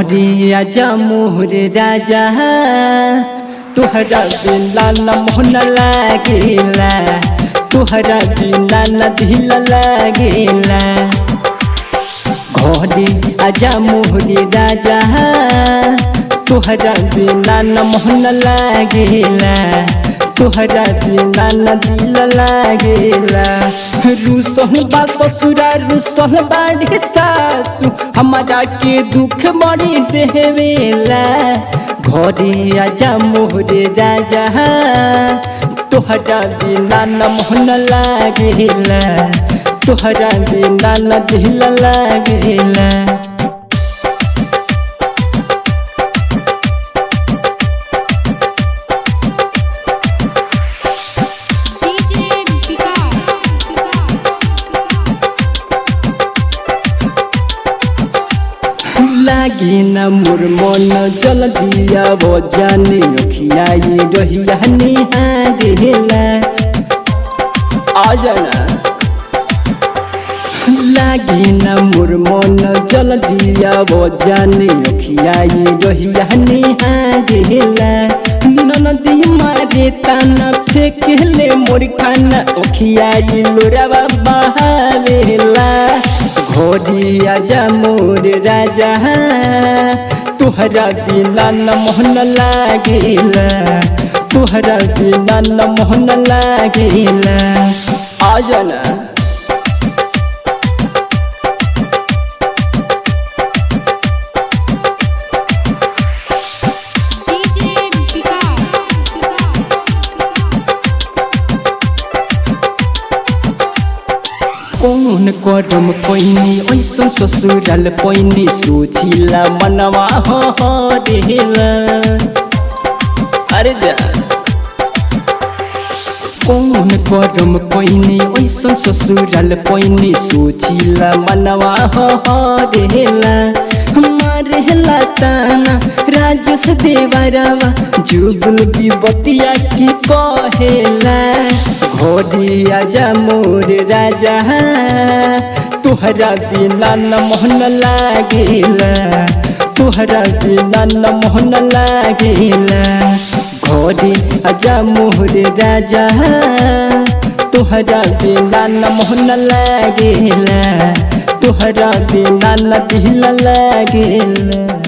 घरे आजा मोर राजा तुहरा बिना न मोहन लागेला तुहरा बिना न दिल लागेला। घरे आजा मोर राजा तुहरा बिना न मोहन लागेला तुहरा बिना न दिल लागेला। रुसल बा ससुरा रुसल बाड़ी सासु हमारा के दुख बड़ी देवेला। घरे आजा मोर राजा तुहरा बिना न मोहन लागेला तुहरा बिना न दिल लागेला। लागे न मोर मन जल दिया वो जाने अखिया ये रहिया निहारेला। आ जाना लागे न मोर मन जल दिया वो जाने अखिया ये रहिया निहारेला। ननदी मारे ताना फेंकले मोर खाना अखिया ये लोरावा बहावेला। घरे आजा मोर राजा तुहरा बिना न मोहन लागेला तुहरा बिना न मोहन लागेला। आ जाना कौन करम पैनी ऐसन ससुराल पैनी सोचिला मनवा हरेला। अरे जा कौन करम पैनी ऐसन ससुराल पैनी सोचिला मनवा हरेला। मारेला ताना राजेश देवरवा जुगुल विपतिया की कहेला। घरे आजा मोर राजा तुहरा बिना न मोहन लागेला तुहरा बिना न मोहन लागेला। घरे आजा मोर राजा तुहरा बिना न मोहन लागेला तुहरा बिना न दिल लागेला।